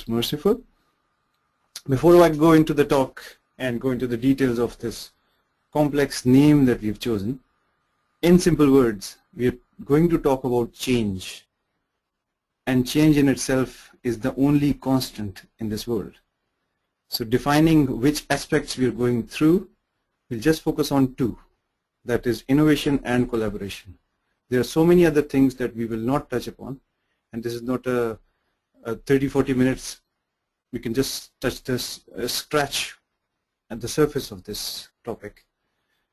most merciful. Before I go into the talk and go into the details of this complex name that we've chosen, in simple words, we're going to talk about change. And change in itself is the only constant in this world. So defining which aspects we're going through, we'll just focus on two. That is innovation and collaboration. There are so many other things that we will not touch upon, and this is not a 30-40 minutes. We can just touch this, scratch at the surface of this topic.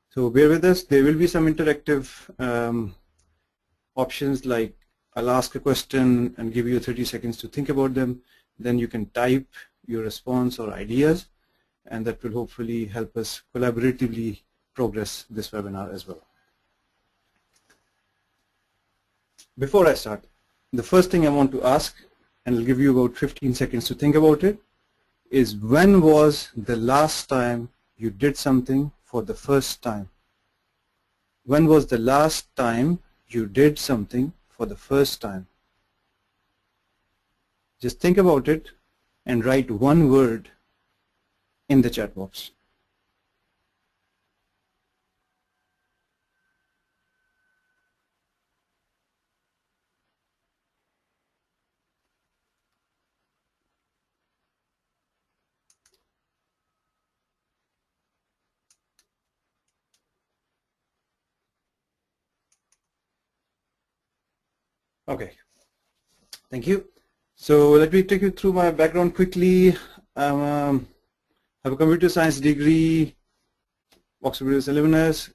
So bear with us. There will be some interactive options, like I'll ask a question and give you 30 seconds to think about them. Then you can type your response or ideas, and that will hopefully help us collaboratively progress this webinar as well. Before I start, the first thing I want to ask, and I'll give you about 15 seconds to think about it, is when was the last time you did something for the first time? When was the last time you did something for the first time? Just think about it and write one word in the chat box. Okay, thank you. So let me take you through my background quickly. I have a computer science degree, Oxford alumnus,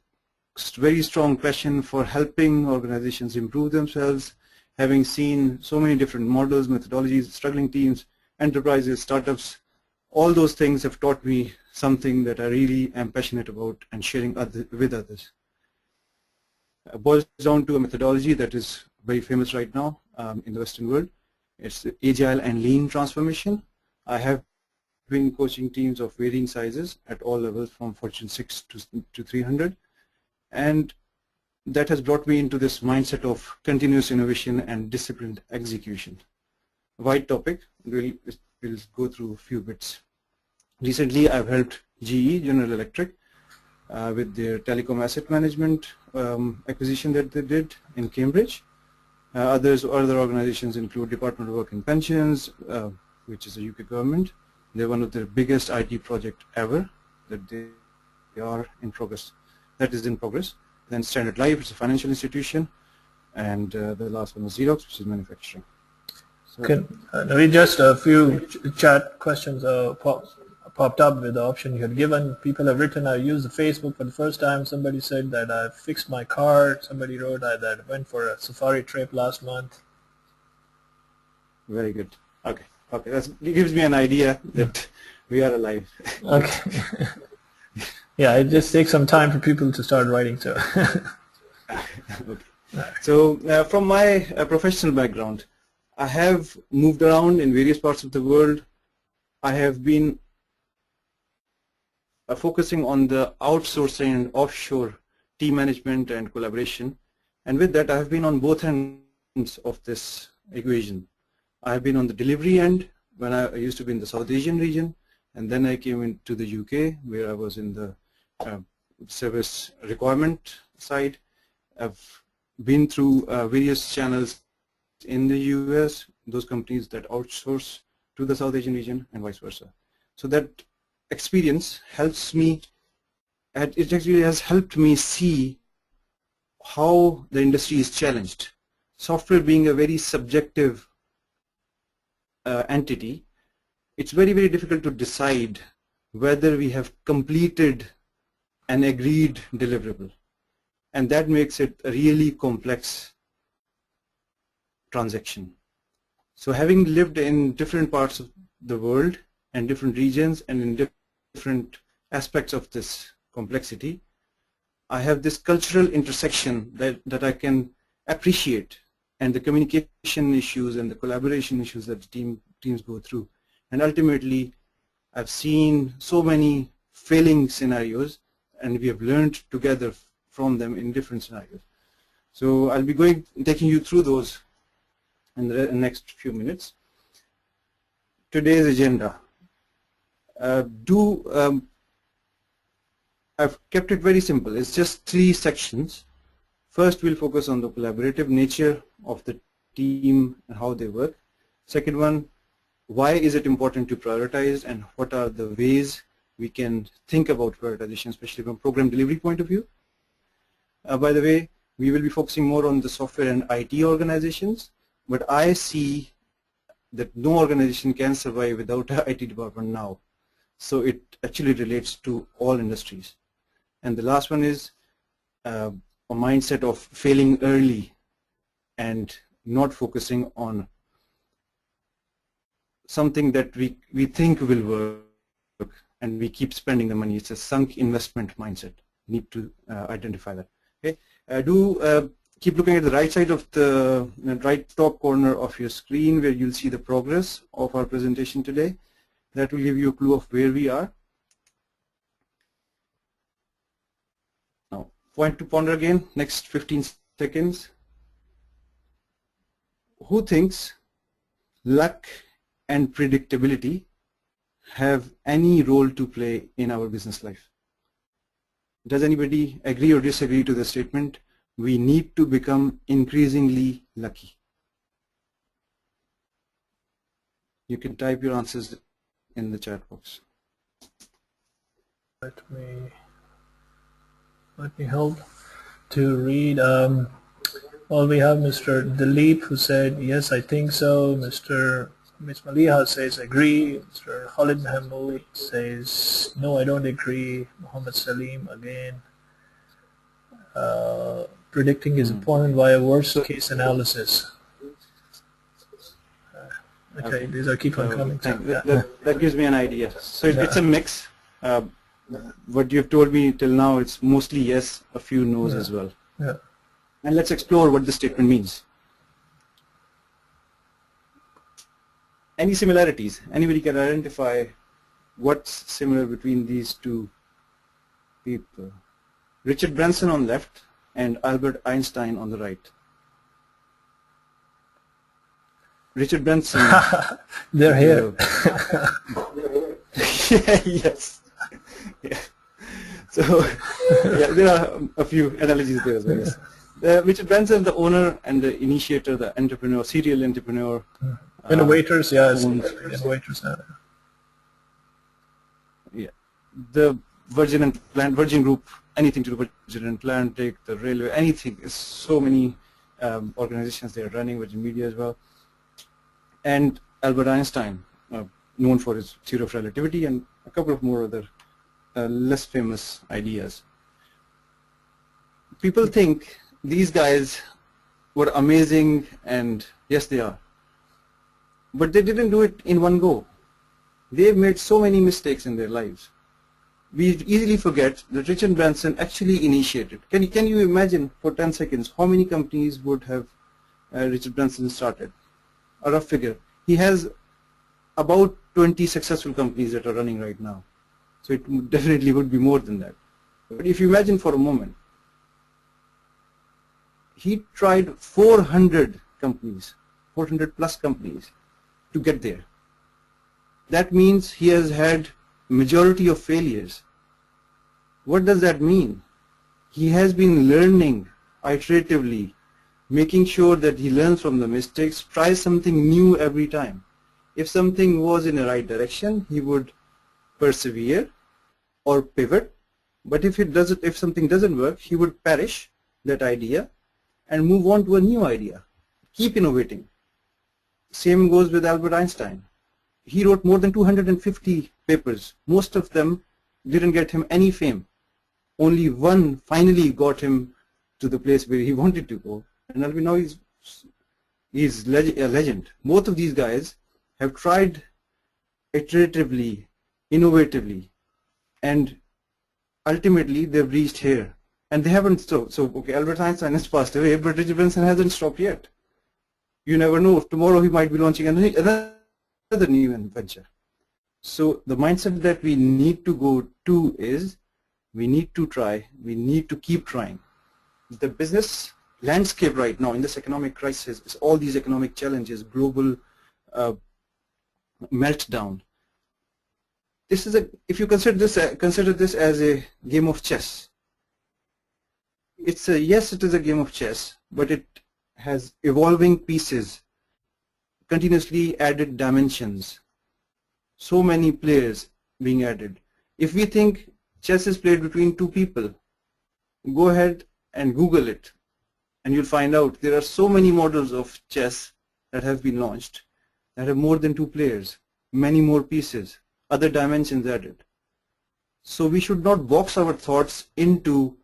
very strong passion for helping organizations improve themselves, having seen so many different models, methodologies, struggling teams, enterprises, startups. All those things have taught me something that I really am passionate about and sharing with others. It boils down to a methodology that is very famous right now in the Western world. It's agile and lean transformation. I have been coaching teams of varying sizes at all levels, from Fortune 6 to 300, and that has brought me into this mindset of continuous innovation and disciplined execution. Wide topic, we'll go through a few bits. Recently I've helped GE, General Electric, with their telecom asset management acquisition that they did in Cambridge. Other organizations include Department of Work and Pensions, which is the UK government. They're one of the biggest IT project ever that they are in progress. That is in progress. Then Standard Life, it's a financial institution, and the last one was Xerox, which is manufacturing. So, Naveed, just a few chat questions popped up with the option you had given. People have written, I used the Facebook for the first time. Somebody said that I fixed my car. Somebody wrote that I went for a safari trip last month. Very good. Okay. Okay. It gives me an idea that we are alive. Okay. Yeah, it just takes some time for people to start writing. So. Okay. So from my professional background, I have moved around in various parts of the world. I have been focusing on the outsourcing and offshore team management and collaboration, and with that I have been on both ends of this equation. I have been on the delivery end when I used to be in the South Asian region, and then I came into the UK where I was in the service requirement side. I've been through various channels in the US, those companies that outsource to the South Asian region and vice versa. So that experience helps me, it actually has helped me see how the industry is challenged. Software being a very subjective entity, it's very, very difficult to decide whether we have completed an agreed deliverable, and that makes it a really complex transaction. So having lived in different parts of the world and different regions and in different aspects of this complexity, I have this cultural intersection that I can appreciate, and the communication issues and the collaboration issues that the teams go through. And ultimately, I've seen so many failing scenarios, and we have learned together from them in different scenarios. So I'll be taking you through those in the next few minutes. today's agenda. I've kept it very simple. It's just 3 sections. First, we'll focus on the collaborative nature of the team and how they work. Second one, why is it important to prioritize and what are the ways we can think about prioritization, especially from program delivery point of view. By the way, we will be focusing more on the software and IT organizations, but I see that no organization can survive without an IT department now. So it actually relates to all industries. And the last one is a mindset of failing early and not focusing on something that we think will work and we keep spending the money. It's a sunk investment mindset. Need to identify that. Okay. Do keep looking at the right side of the right top corner of your screen where you'll see the progress of our presentation today. That will give you a clue of where we are. Now, point to ponder again, next 15 seconds. Who thinks luck and predictability have any role to play in our business life? Does anybody agree or disagree to the statement, we need to become increasingly lucky? You can type your answers in the chat box. Let me help to read. Well, we have Mr. Dilip who said, yes, I think so. Ms. Maliha says, agree. Mr. Khalid Mahmoud says, no, I don't agree. Muhammad Salim again. Predicting is important via worst case analysis. Okay, these are keep on coming. That gives me an idea. So it's a mix. What you've told me till now, it's mostly yes, a few no's as well. Yeah. And let's explore what the statement means. Any similarities? Anybody can identify what's similar between these two people? Richard Branson on the left and Albert Einstein on the right. Richard Branson. They're here. Yeah, yes. Yeah. So yeah, there are a few analogies there as well. Yes. Richard Branson, the owner and the initiator, the entrepreneur, serial entrepreneur. Innovators, yeah. Innovators. Yeah. The Virgin Group, anything to do with Virgin Atlantic, the railway, anything. There's so many organizations they are running, Virgin Media as well. And Albert Einstein, known for his theory of relativity and a couple of more other less famous ideas. People think these guys were amazing, and yes, they are. But they didn't do it in one go. They've made so many mistakes in their lives. We easily forget that Richard Branson actually initiated. Can you imagine for 10 seconds how many companies would have Richard Branson started? A rough figure. He has about 20 successful companies that are running right now. So it definitely would be more than that. But if you imagine for a moment, he tried 400 companies, 400 plus companies to get there. That means he has had majority of failures. What does that mean? He has been learning iteratively, making sure that he learns from the mistakes, tries something new every time. If something was in the right direction, he would persevere or pivot. But if something doesn't work, he would perish that idea and move on to a new idea. Keep innovating. Same goes with Albert Einstein. He wrote more than 250 papers. Most of them didn't get him any fame. Only one finally got him to the place where he wanted to go. And now he's a legend. Both of these guys have tried iteratively, innovatively, and ultimately they've reached here. And they haven't stopped. So okay, Albert Einstein has passed away, but Richard Branson hasn't stopped yet. You never know. Tomorrow he might be launching another new venture. So the mindset that we need to go to is we need to try, we need to keep trying. The business landscape right now in this economic crisis is all these economic challenges, global meltdown. This is if you consider this as a game of chess. Yes, it is a game of chess, but it has evolving pieces, continuously added dimensions, so many players being added. If we think chess is played between two people, go ahead and Google it, and you'll find out there are so many models of chess that have been launched that have more than two players, many more pieces, other dimensions added. So we should not box our thoughts into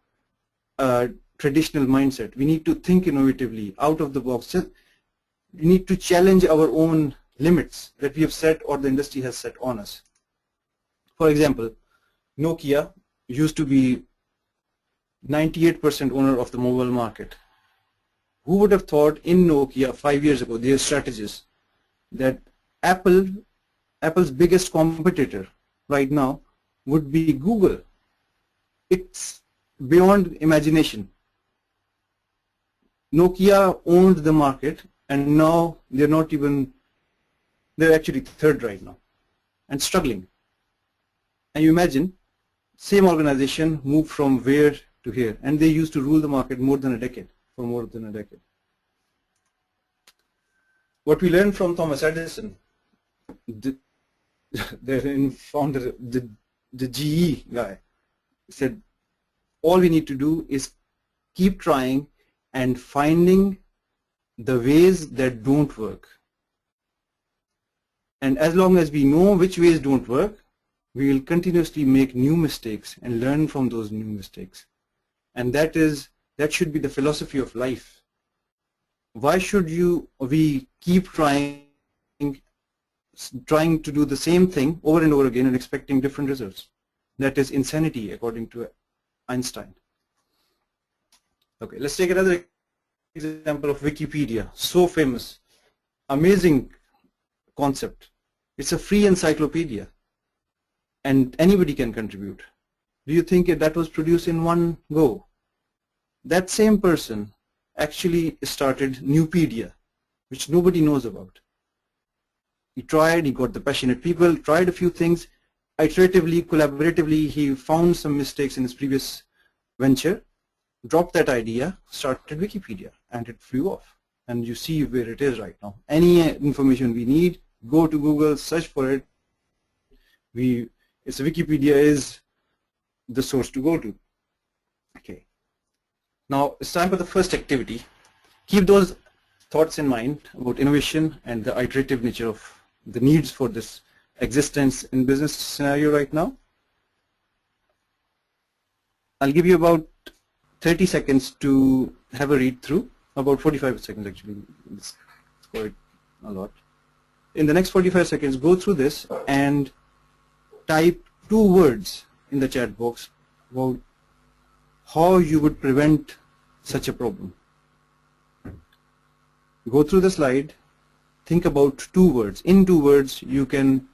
a traditional mindset. We need to think innovatively, out of the box. We need to challenge our own limits that we have set or the industry has set on us. For example, Nokia used to be 98% owner of the mobile market. Who would have thought in Nokia 5 years ago, their strategists, that Apple's biggest competitor right now would be Google? It's beyond imagination. Nokia owned the market, and now they're actually third right now and struggling. And you imagine, same organization moved from where to here, and they used to rule the market for more than a decade. What we learned from Thomas Edison, the founder, the GE guy, said all we need to do is keep trying and finding the ways that don't work. And as long as we know which ways don't work, we will continuously make new mistakes and learn from those new mistakes. And that should be the philosophy of life. Why should we keep trying to do the same thing over and over again and expecting different results? That is insanity, according to Einstein. Okay, let's take another example of Wikipedia. So famous, amazing concept. It's a free encyclopedia, and anybody can contribute. Do you think that was produced in one go? That same person actually started Nupedia, which nobody knows about. He tried, he got the passionate people, tried a few things, iteratively, collaboratively, he found some mistakes in his previous venture, dropped that idea, started Wikipedia, and it flew off. And you see where it is right now. Any information we need, go to Google, search for it. Wikipedia is the source to go to. Okay. Now it's time for the first activity. Keep those thoughts in mind about innovation and the iterative nature of the needs for this existence in business scenario right now. I'll give you about 30 seconds to have a read through, about 45 seconds actually, it's quite a lot. In the next 45 seconds, go through this and type 2 words in the chat box about how you would prevent such a problem. Go through the slide, think about 2 words. In 2 words, you can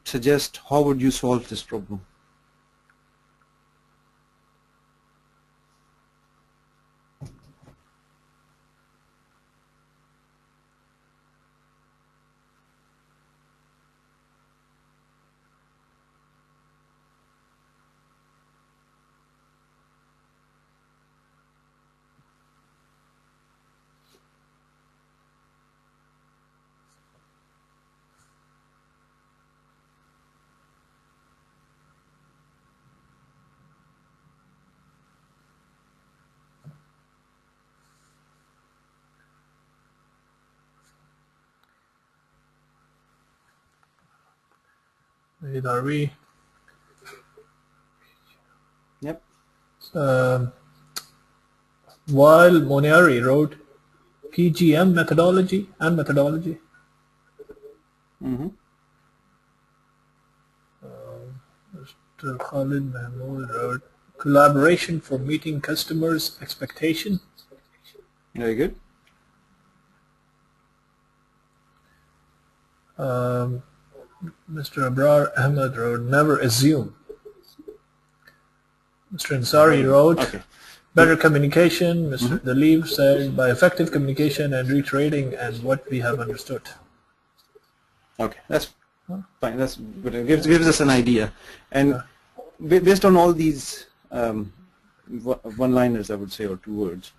suggest how would you solve this problem. Wait, are we? Yep. While Moniari wrote PGM methodology. Mm-hmm. Mr. Khalid Mahmood wrote collaboration for meeting customers' expectation. Very good. Mr. Abrar Ahmed wrote never assume. Mr. Ansari wrote better communication. Mr. Dalib said by effective communication and reiterating and what we have understood. Okay, that's fine. That's good. It gives us an idea, and based on all these one-liners, I would say, or two words,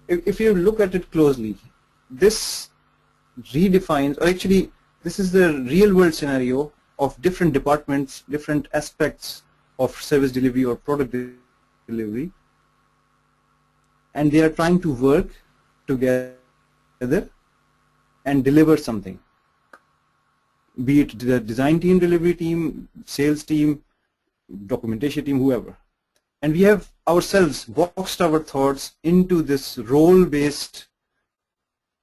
if you look at it closely, this redefines, or actually, this is the real-world scenario of different departments, different aspects of service delivery or product delivery, and they are trying to work together and deliver something, be it the design team, delivery team, sales team, documentation team, whoever. And we have ourselves boxed our thoughts into this role-based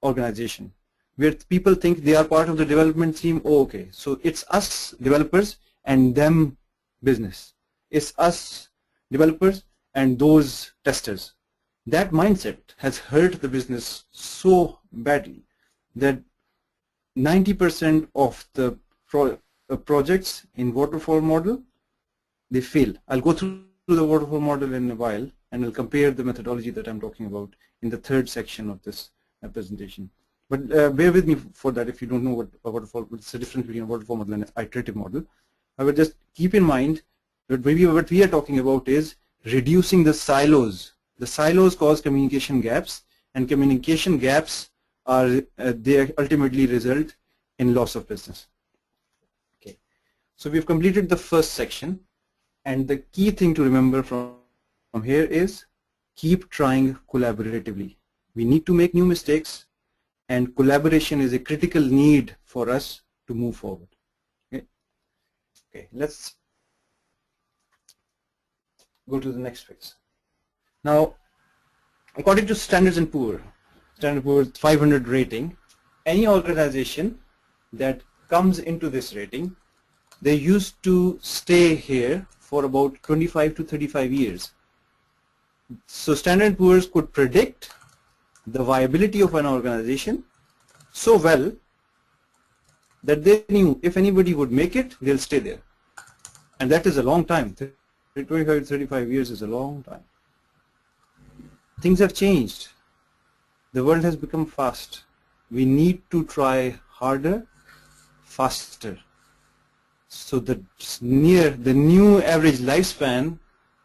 organization where people think they are part of the development team. Oh, okay, so it's us developers and them business. It's us developers and those testers. That mindset has hurt the business so badly that 90% of the projects in waterfall model, they fail. I'll go through the waterfall model in a while, and I'll compare the methodology that I'm talking about in the third section of this presentation. But bear with me for that if you don't know what a waterfall, what's the difference between a waterfall model and an iterative model. I would just keep in mind that maybe what we are talking about is reducing the silos. The silos cause communication gaps, and communication gaps are they ultimately result in loss of business. Okay, so we've completed the first section, and the key thing to remember from here is keep trying collaboratively. We need to make new mistakes, and collaboration is a critical need for us to move forward. Okay, let's go to the next phase. Now, according to Standard & Poor's 500 rating, any organization that comes into this rating, they used to stay here for about 25 to 35 years. So Standard & Poor's could predict the viability of an organization so well that they knew if anybody would make it, they'll stay there. And that is a long time. 25 to 35 years is a long time. Things have changed. The world has become fast. We need to try harder, faster. So the new average lifespan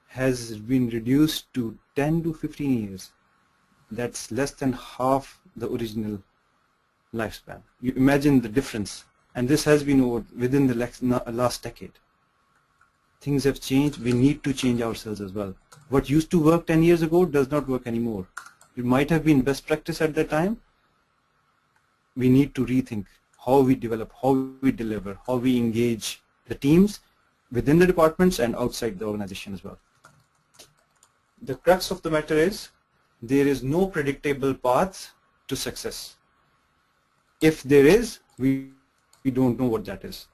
has been reduced to 10 to 15 years. That's less than half the original lifespan. You imagine the difference. And this has been within the last decade. Things have changed. We need to change ourselves as well. What used to work 10 years ago does not work anymore. It might have been best practice at that time. We need to rethink how we develop, how we deliver, how we engage the teams within the departments and outside the organization as well. The crux of the matter is there is no predictable path to success. If there is, we don't know what that is.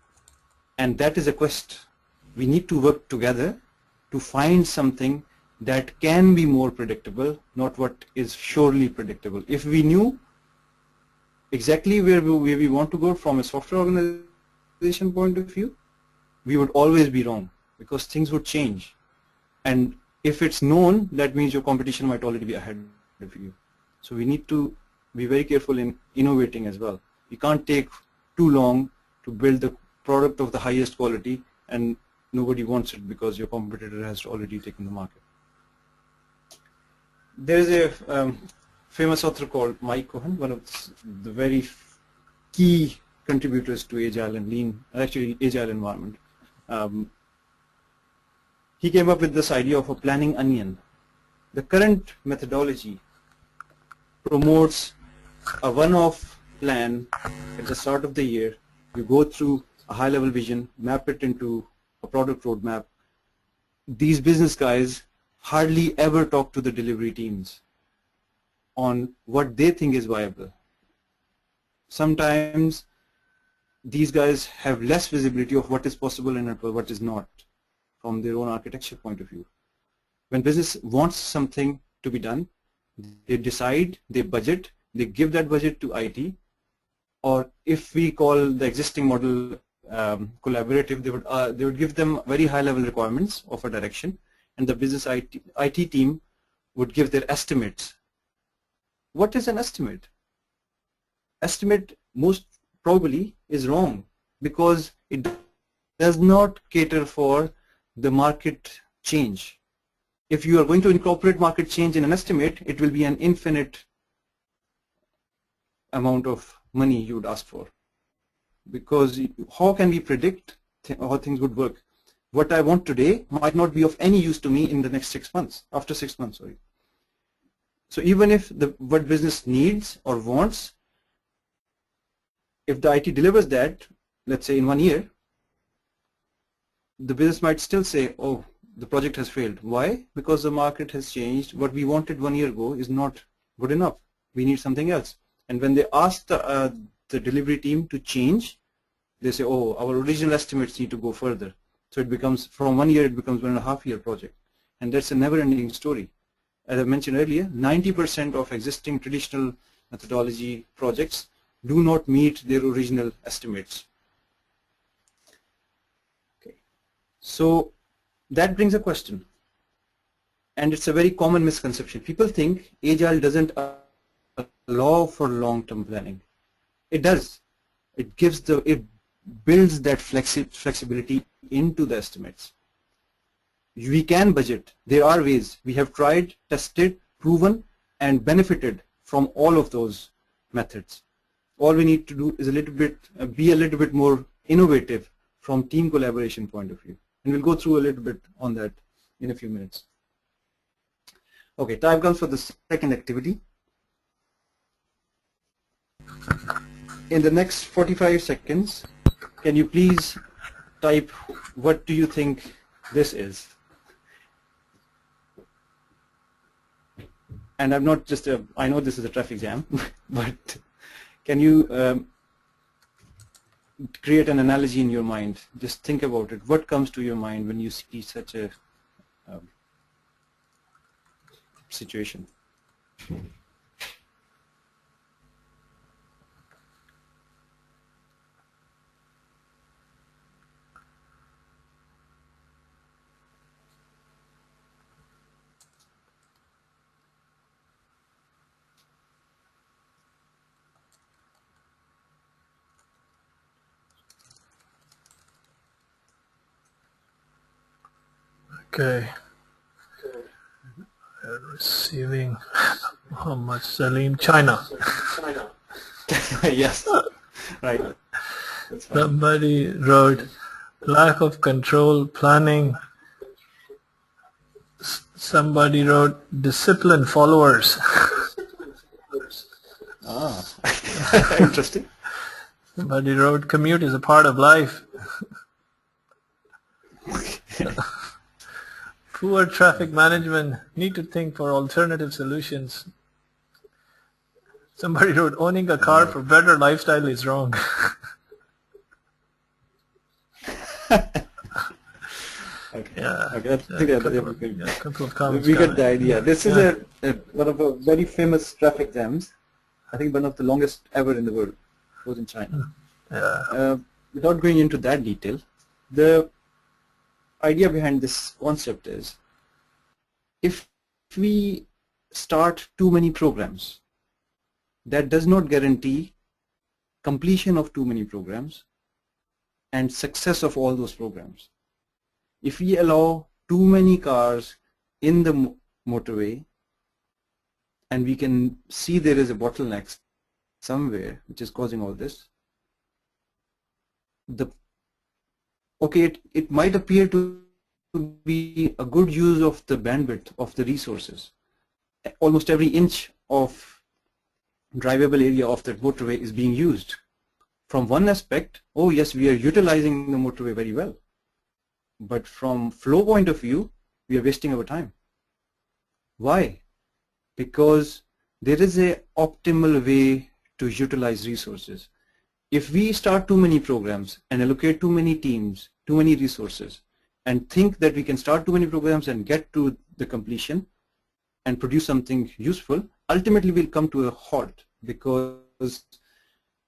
And that is a quest. We need to work together to find something that can be more predictable, not what is surely predictable. If we knew exactly where we want to go from a software organization point of view, we would always be wrong because things would change. And if it's known, that means your competition might already be ahead of you. So we need to be very careful in innovating as well. We can't take too long to build the product of the highest quality and nobody wants it because your competitor has already taken the market. There is a famous author called Mike Cohen, one of the very key contributors to agile and lean, actually agile environment. He came up with this idea of a planning onion. The current methodology promotes a one-off plan at the start of the year. You go through a high-level vision, map it into a product roadmap. These business guys hardly ever talk to the delivery teams on what they think is viable. Sometimes these guys have less visibility of what is possible and what is not from their own architecture point of view. When business wants something to be done, they decide, they budget, they give that budget to IT, or if we call the existing model collaborative, they would give them very high level requirements of a direction, and the business IT team would give their estimates. What is an estimate? Estimate most probably is wrong because it does not cater for the market change. If you are going to incorporate market change in an estimate, it will be an infinite amount of money you would ask for, because how can we predict how things would work? What I want today might not be of any use to me in the next 6 months, after 6 months, sorry. So even if what business needs or wants, if the IT delivers that, let's say in 1 year, the business might still say, oh, the project has failed. Why? Because the market has changed. What we wanted 1 year ago is not good enough. We need something else. And when they ask the delivery team to change, they say, oh, our original estimates need to go further. So it becomes, from 1 year, it becomes 1.5 year project. And that's a never-ending story. As I mentioned earlier, 90% of existing traditional methodology projects do not meet their original estimates. Okay. So that brings a question. And it's a very common misconception. People think agile doesn't allow for long-term planning. It does. It builds that flexibility into the estimates. We can budget. There are ways. We have tried, tested, proven, and benefited from all of those methods. All we need to do is be a little bit more innovative from team collaboration point of view. And we'll go through a little bit on that in a few minutes. Okay, time comes for the second activity. In the next 45 seconds, can you please type, what do you think this is? And I'm not just I know this is a traffic jam, but can you create an analogy in your mind? Just think about it. What comes to your mind when you see such a situation? Okay. Receiving Muhammad Salim, China. Yes, right. Somebody wrote lack of control, planning. Somebody wrote disciplined followers. Ah, interesting. Somebody wrote commute is a part of life. Poor traffic management, need to think for alternative solutions. Somebody wrote owning a car for better lifestyle is wrong. Okay. Yeah. Okay. A couple of comments. We get the idea. This is one of the very famous traffic jams. I think one of the longest ever in the world. It was in China. Yeah. Without going into that detail, the idea behind this concept is, if we start too many programs, that does not guarantee completion of too many programs and success of all those programs. If we allow too many cars in the motorway, and we can see there is a bottleneck somewhere which is causing all this, it might appear to be a good use of the bandwidth of the resources. Almost every inch of drivable area of that motorway is being used. From one aspect, oh yes, we are utilizing the motorway very well. But from flow point of view, we are wasting our time. Why? Because there is an optimal way to utilize resources. If we start too many programs and allocate too many teams, too many resources, and think that we can start too many programs and get to the completion and produce something useful, ultimately we'll come to a halt, because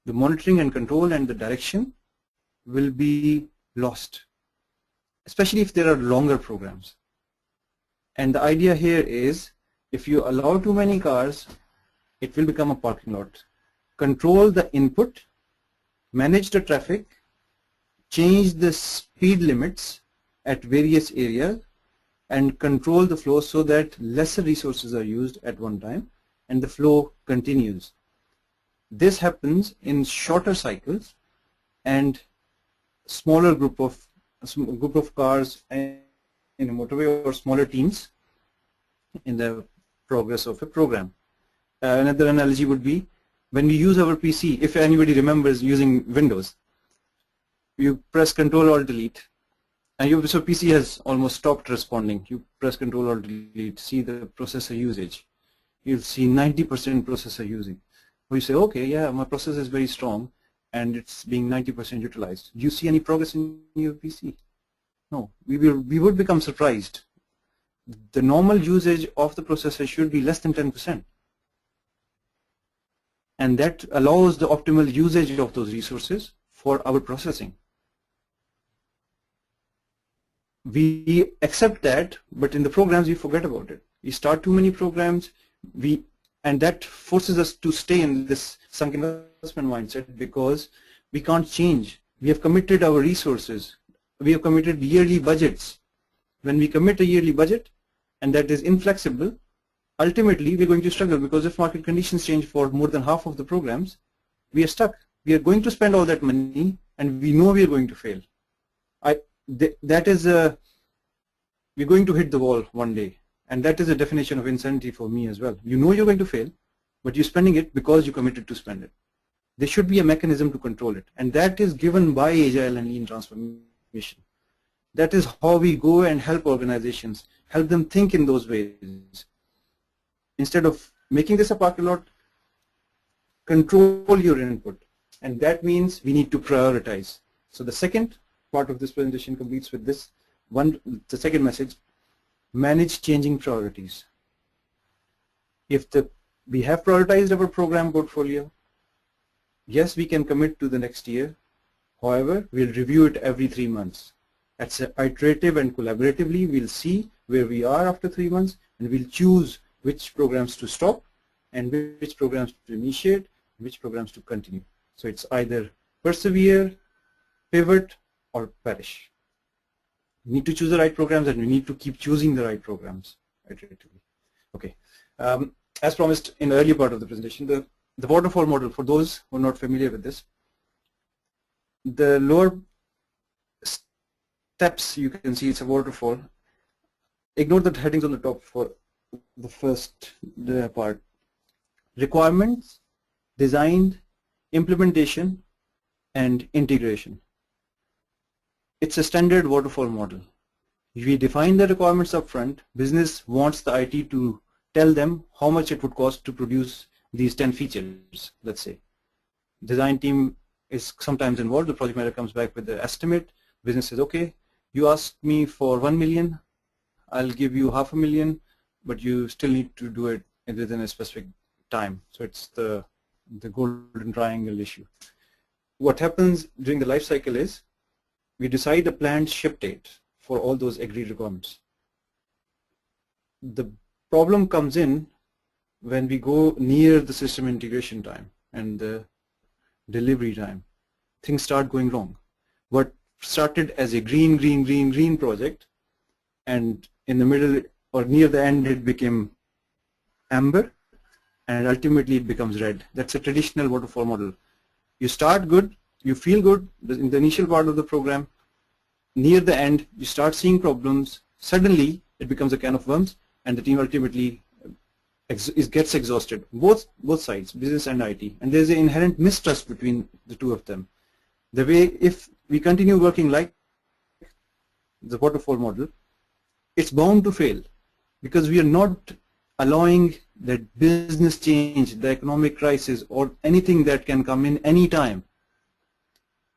the monitoring and control and the direction will be lost, especially if there are longer programs. And the idea here is, if you allow too many cars, it will become a parking lot. Control the input, manage the traffic, change the speed limits at various areas, and control the flow so that lesser resources are used at one time and the flow continues. This happens in shorter cycles and smaller group of cars in a motorway or smaller teams in the progress of a program. Another analogy would be when we use our PC, if anybody remembers using Windows, you press Control Alt Delete, and so PC has almost stopped responding. You press Control Alt Delete, see the processor usage. You'll see 90% processor using. Or you say, okay, yeah, my processor is very strong and it's being 90% utilized. Do you see any progress in your PC? No, we would become surprised. The normal usage of the processor should be less than 10%. And that allows the optimal usage of those resources for our processing. We accept that, but in the programs we forget about it. We start too many programs, and that forces us to stay in this sunk investment mindset because we can't change. We have committed our resources. We have committed yearly budgets. When we commit a yearly budget and that is inflexible, ultimately we're going to struggle because if market conditions change for more than half of the programs, we are stuck. We are going to spend all that money and we know we are going to fail. We're going to hit the wall one day, and that is a definition of insanity for me as well. You know you're going to fail, but you're spending it because you committed to spend it. There should be a mechanism to control it, and that is given by agile and lean transformation. That is how we go and help organizations, help them think in those ways. Instead of making this a parking lot, control your input, and that means we need to prioritize. So the second part of this presentation completes with this one. The second message: manage changing priorities. If we have prioritized our program portfolio, yes, we can commit to the next year. However, we'll review it every 3 months. That's iterative and collaboratively. We'll see where we are after 3 months, and we'll choose which programs to stop and which programs to initiate, which programs to continue. So it's either persevere, pivot, or perish. We need to choose the right programs, and we need to keep choosing the right programs iteratively. Okay. As promised in the earlier part of the presentation, the waterfall model, for those who are not familiar with this, the lower steps you can see it's a waterfall. Ignore the headings on the top for the first part. Requirements, design, implementation, and integration. It's a standard waterfall model. We define the requirements up front. Business wants the IT to tell them how much it would cost to produce these 10 features, let's say. Design team is sometimes involved. The project manager comes back with the estimate. Business says, okay, you asked me for 1 million. I'll give you $500,000, but you still need to do it within a specific time. So it's the golden triangle issue. What happens during the life cycle is we decide a planned ship date for all those agreed requirements. The problem comes in when we go near the system integration time and the delivery time. Things start going wrong. What started as a green project, and in the middle or near the end it became amber, and ultimately it becomes red. That's a traditional waterfall model. You start good, you feel good in the initial part of the program. Near the end, you start seeing problems. Suddenly, it becomes a can of worms, and the team ultimately gets exhausted. Both sides, business and IT, and there's an inherent mistrust between the two of them. The way, if we continue working like the waterfall model, it's bound to fail because we are not allowing that business change, the economic crisis, or anything that can come in any time.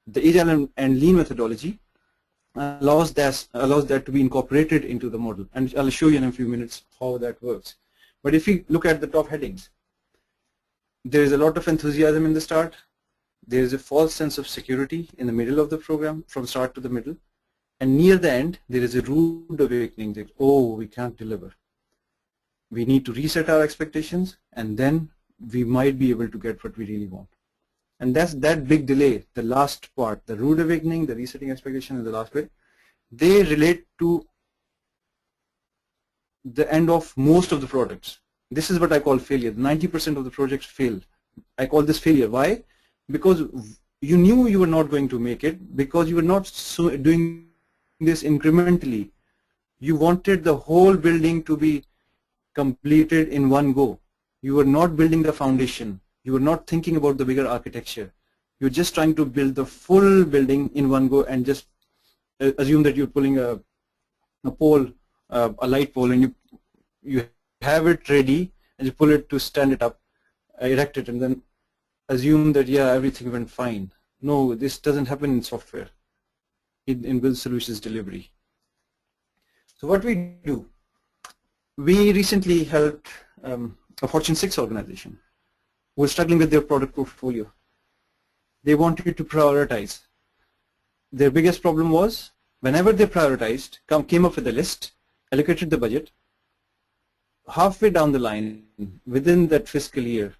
The agile and lean methodology allows that to be incorporated into the model, and I'll show you in a few minutes how that works. But if you look at the top headings, there is a lot of enthusiasm in the start. There is a false sense of security in the middle of the program, from start to the middle, and near the end there is a rude awakening that, oh, we can't deliver. We need to reset our expectations, and then we might be able to get what we really want. And that's that big delay, the last part, the rude awakening, the resetting expectation, and the last bit, they relate to the end of most of the projects. This is what I call failure. 90% of the projects fail. I call this failure. Why? Because you knew you were not going to make it, because you were not doing this incrementally. You wanted the whole building to be completed in one go. You were not building the foundation. You were not thinking about the bigger architecture. You're just trying to build the full building in one go and just assume that you're pulling a pole, a light pole, and you have it ready and you pull it to stand it up, erect it, and then assume that yeah, everything went fine. No, this doesn't happen in software, in build solutions delivery. So what we do, we recently helped a Fortune 6 organization who was struggling with their product portfolio. They wanted to prioritize. Their biggest problem was whenever they prioritized, came up with a list, allocated the budget, halfway down the line, within that fiscal year,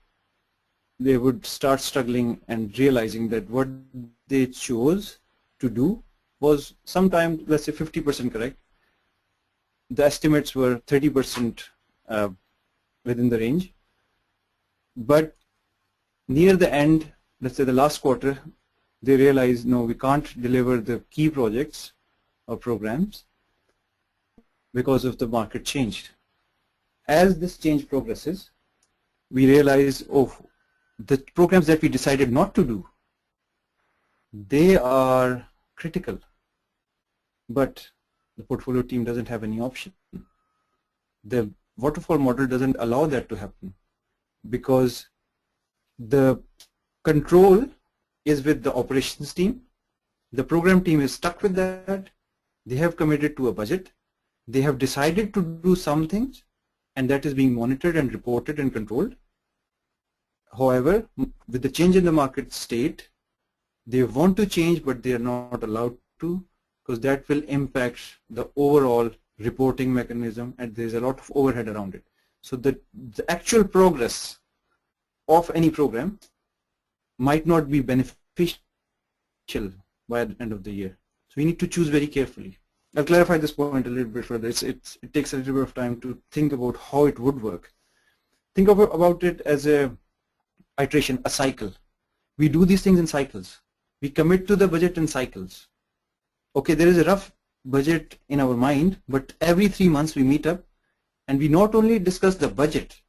they would start struggling and realizing that what they chose to do was sometimes, let's say, 50% correct. The estimates were 30% within the range. But near the end, let's say the last quarter, they realized, no, we can't deliver the key projects or programs because of the market changed. As this change progresses, we realize, oh, the programs that we decided not to do, they are critical, but the portfolio team doesn't have any option. The waterfall model doesn't allow that to happen because the control is with the operations team. The program team is stuck with that. They have committed to a budget. They have decided to do some things, and that is being monitored and reported and controlled. However, with the change in the market state, they want to change, but they are not allowed to, because that will impact the overall reporting mechanism, and there's a lot of overhead around it. So the actual progress of any program might not be beneficial by the end of the year. So we need to choose very carefully. I'll clarify this point a little bit further. It takes a little bit of time to think about how it would work. Think about it as a iteration, a cycle. We do these things in cycles. We commit to the budget in cycles. Okay, there is a rough budget in our mind, but every 3 months we meet up and we not only discuss the budget,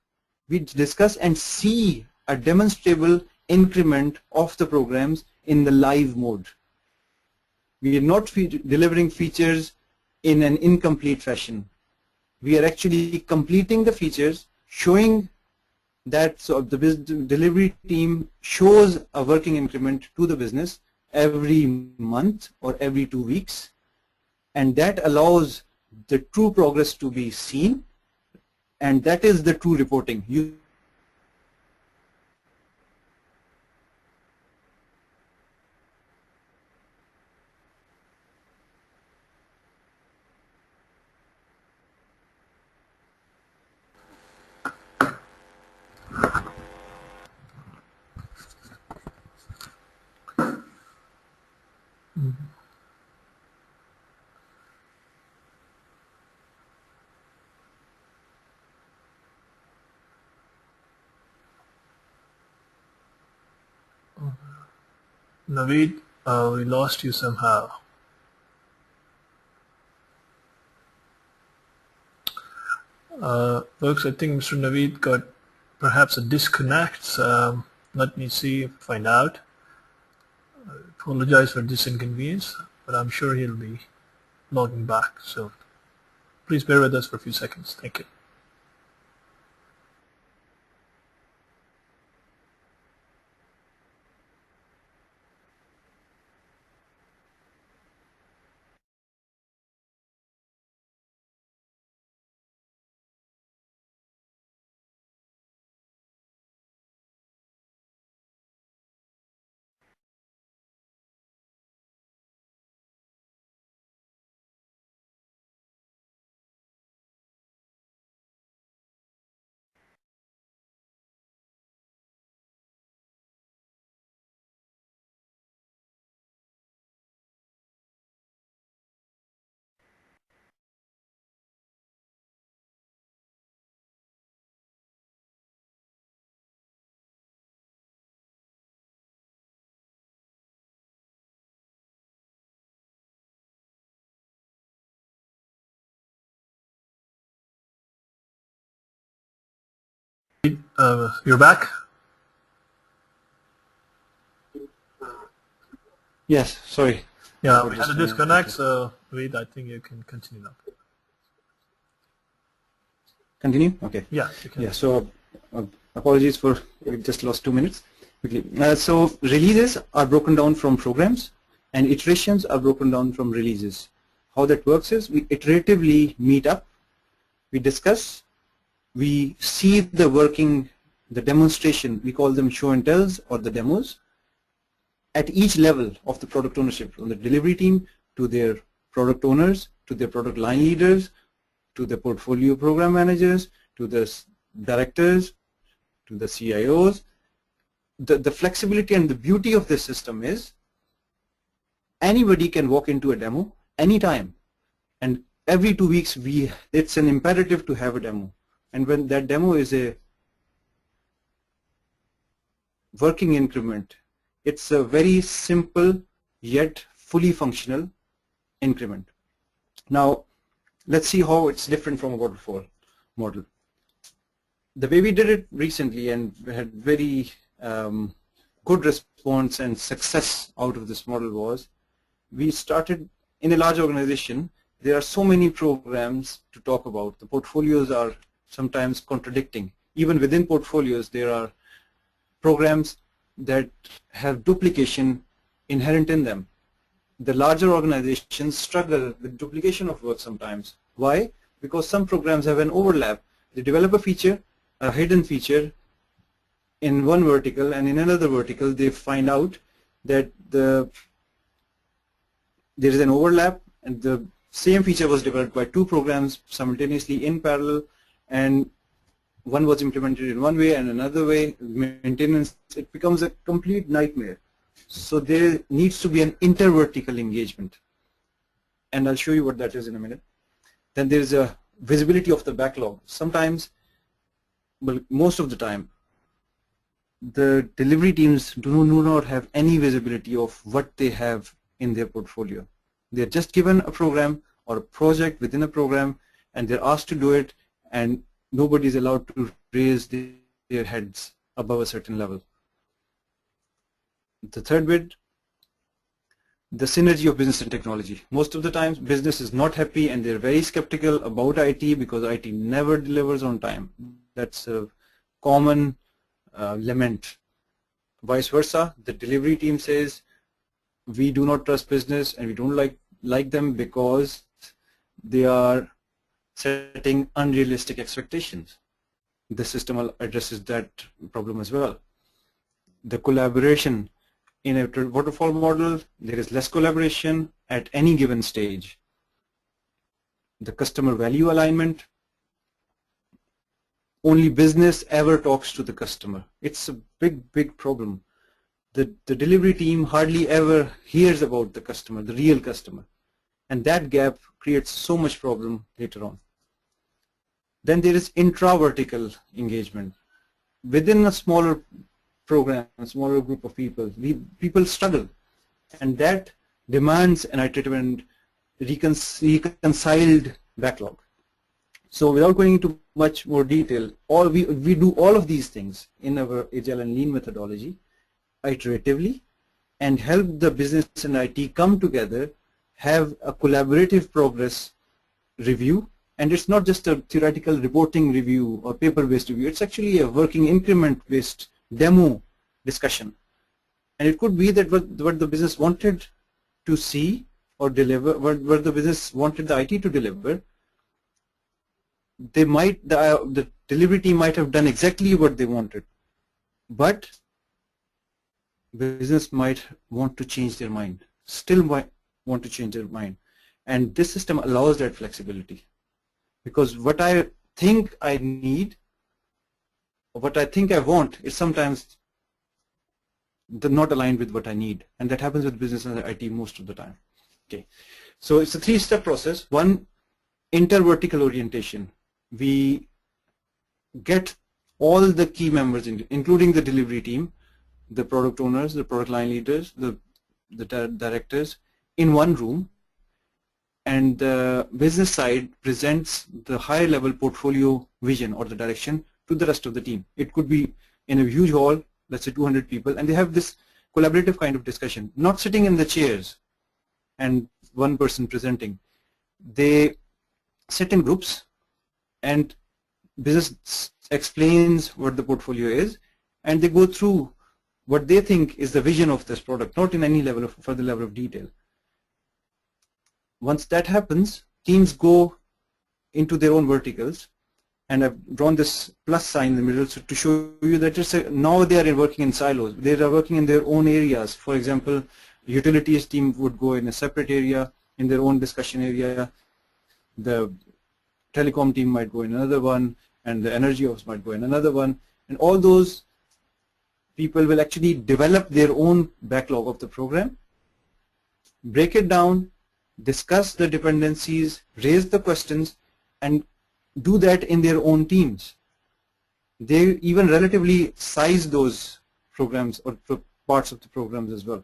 we discuss and see a demonstrable increment of the programs in the live mode. We are not delivering features in an incomplete fashion. We are actually completing the features, showing that so the delivery team shows a working increment to the business every month or every 2 weeks, and that allows the true progress to be seen, and that is the true reporting. Naveed, we lost you somehow. Folks, I think Mr. Naveed got perhaps a disconnect. Let me see, find out. I apologize for this inconvenience, but I'm sure he'll be logging back soon. Please bear with us for a few seconds. Thank you. You're back? Yes, sorry. Yeah, we had a disconnect, so Naveed, I think you can continue now. Continue? Okay. Yeah, you can. Yeah, so apologies for, we just lost 2 minutes. Quickly. So releases are broken down from programs and iterations are broken down from releases. How that works is we iteratively meet up, we discuss, we see the working, the demonstration, we call them show and tells or the demos, at each level of the product ownership, from the delivery team to their product owners, to their product line leaders, to the portfolio program managers, to the directors, to the CIOs. The flexibility and the beauty of this system is anybody can walk into a demo anytime, and every 2 weeks it's an imperative to have a demo, and when that demo is a working increment, it's a very simple yet fully functional increment. Now let's see how it's different from a waterfall model. The way we did it recently and we had very good response and success out of this model was we started in a large organization. There are so many programs to talk about. The portfolios are sometimes contradicting. Even within portfolios there are programs that have duplication inherent in them. The larger organizations struggle with duplication of work sometimes. Why? Because some programs have an overlap. They develop a feature, a hidden feature in one vertical, and in another vertical they find out that there is an overlap and the same feature was developed by 2 programs simultaneously in parallel, and one was implemented in one way and another way. Maintenance, it becomes a complete nightmare. So there needs to be an intervertical engagement, and I'll show you what that is in a minute. Then there is a visibility of the backlog. Sometimes, well, most of the time, the delivery teams do not have any visibility of what they have in their portfolio. They're just given a program or a project within a program and they're asked to do it, and nobody is allowed to raise their heads above a certain level. The third bit, the synergy of business and technology. Most of the times business is not happy and they're very skeptical about IT because IT never delivers on time. That's a common lament. Vice versa, the delivery team says we do not trust business and we don't like them because they are setting unrealistic expectations. The system addresses that problem as well. The collaboration. In a waterfall model, there is less collaboration at any given stage. The customer value alignment. Only business ever talks to the customer. It's a big problem. The delivery team hardly ever hears about the customer, the real customer. And that gap creates so much problem later on. Then there is intra-vertical engagement. Within a smaller program, a smaller group of people, people struggle, and that demands an iterative and reconciled backlog. So without going into much more detail, we do all of these things in our agile and lean methodology iteratively and help the business and IT come together, have a collaborative progress review. And it's not just a theoretical reporting review or paper-based review, it's actually a working increment-based demo discussion. And it could be that what the business wanted to see or deliver, what the business wanted the IT to deliver, the delivery team might have done exactly what they wanted, but business might want to change their mind, still might want to change their mind. And this system allows that flexibility, because what I think I need, or what I think I want, is sometimes not aligned with what I need, and that happens with business and IT most of the time. Okay, so it's a 3-step process. One, intervertical orientation. We get all the key members, including the delivery team, the product owners, the product line leaders, the directors, in one room, and the business side presents the higher level portfolio vision or the direction to the rest of the team. It could be in a huge hall, let's say 200 people, and they have this collaborative kind of discussion, not sitting in the chairs and one person presenting. They sit in groups and business explains what the portfolio is, and they go through what they think is the vision of this product, not in any level of further level of detail. Once that happens, teams go into their own verticals, and I've drawn this plus sign in the middle to show you that now they are working in silos. They are working in their own areas. For example, utilities team would go in a separate area, in their own discussion area. The telecom team might go in another one, and the energy ops might go in another one. And all those people will actually develop their own backlog of the program, break it down, discuss the dependencies, raise the questions, and do that in their own teams. They even relatively size those programs or parts of the programs as well.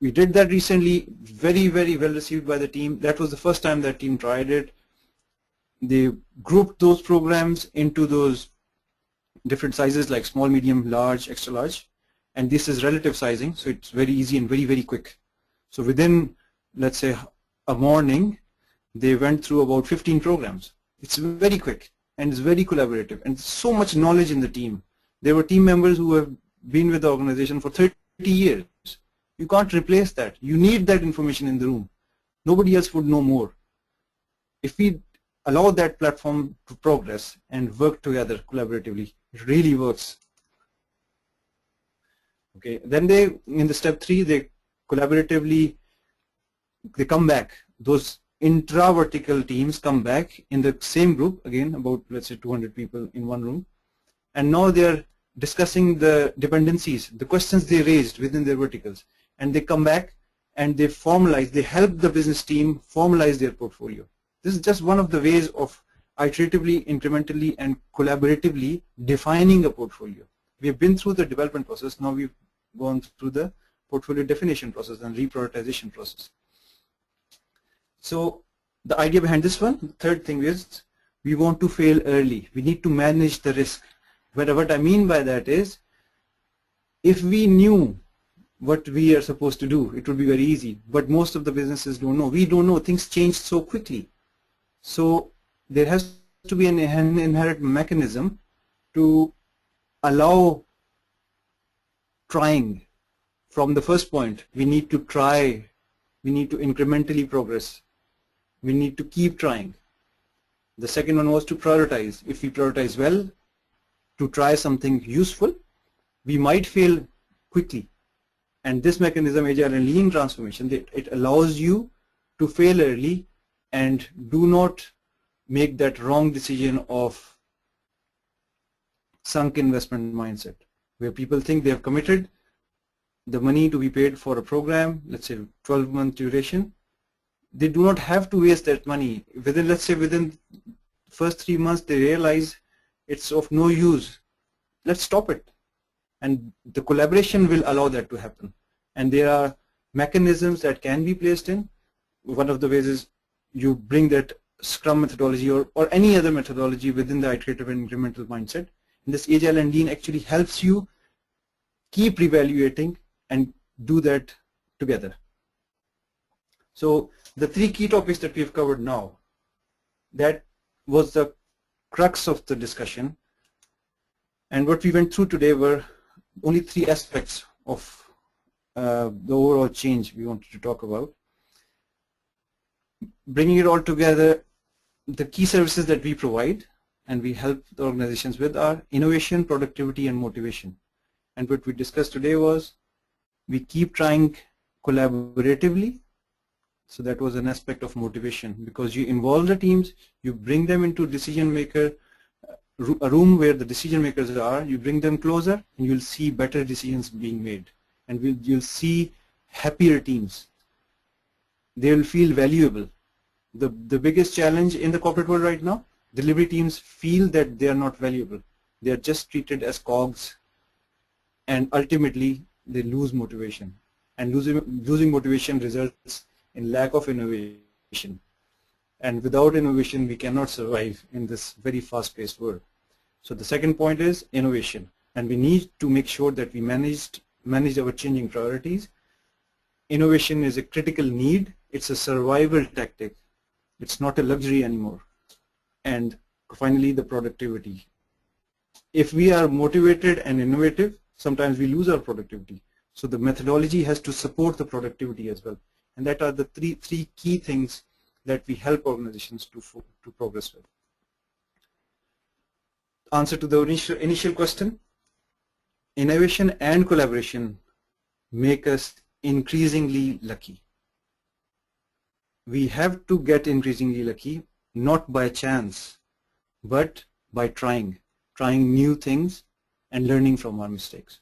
We did that recently, very, very well received by the team. That was the first time that team tried it. They grouped those programs into those different sizes like small, medium, large, extra large. And this is relative sizing, so it's very easy and very, very quick. So within, let's say, a morning, they went through about 15 programs. It's very quick and it's very collaborative and so much knowledge in the team. There were team members who have been with the organization for 30 years. You can't replace that. You need that information in the room. Nobody else would know more. If we allow that platform to progress and work together collaboratively, it really works. Okay, then in the step 3, they collaboratively, they come back. Those intra-vertical teams come back in the same group, again about, let's say, 200 people in one room, and now they're discussing the dependencies, the questions they raised within their verticals, and they come back and they formalize, they help the business team formalize their portfolio. This is just one of the ways of iteratively, incrementally, and collaboratively defining a portfolio. We have been through the development process, now we've gone through the portfolio definition process and reprioritization process. So the idea behind this one, the third thing is, we want to fail early. We need to manage the risk. But what I mean by that is, if we knew what we are supposed to do, it would be very easy. But most of the businesses don't know. We don't know. Things change so quickly. So there has to be an inherent mechanism to allow trying. From the first point, we need to try. We need to incrementally progress. We need to keep trying. The second one was to prioritize. If we prioritize well, to try something useful, we might fail quickly. And this mechanism, agile and lean transformation, it allows you to fail early and do not make that wrong decision of sunk investment mindset, where people think they have committed the money to be paid for a program, let's say 12-month duration. They do not have to waste that money. Within, let's say, within the first 3 months, they realize it's of no use. Let's stop it. And the collaboration will allow that to happen. And there are mechanisms that can be placed in. One of the ways is you bring that Scrum methodology or any other methodology within the iterative and incremental mindset. And this agile and lean actually helps you keep reevaluating and do that together. So the 3 key topics that we've covered now, that was the crux of the discussion. And what we went through today were only 3 aspects of the overall change we wanted to talk about. Bringing it all together, the key services that we provide and we help the organizations with are innovation, productivity, and motivation. And what we discussed today was we keep trying collaboratively. So that was an aspect of motivation, because you involve the teams, you bring them into decision maker, a room where the decision makers are, you bring them closer, and you'll see better decisions being made. And you'll see happier teams. They'll feel valuable. The biggest challenge in the corporate world right now, delivery teams feel that they are not valuable. They are just treated as cogs, and ultimately they lose motivation. And losing motivation results in lack of innovation. And without innovation, we cannot survive in this very fast-paced world. So the second point is innovation. And we need to make sure that we manage our changing priorities. Innovation is a critical need. It's a survival tactic. It's not a luxury anymore. And finally, the productivity. If we are motivated and innovative, sometimes we lose our productivity. So the methodology has to support the productivity as well. And that are the three key things that we help organizations to progress with. Answer to the initial question, innovation and collaboration make us increasingly lucky. We have to get increasingly lucky, not by chance, but by trying new things and learning from our mistakes.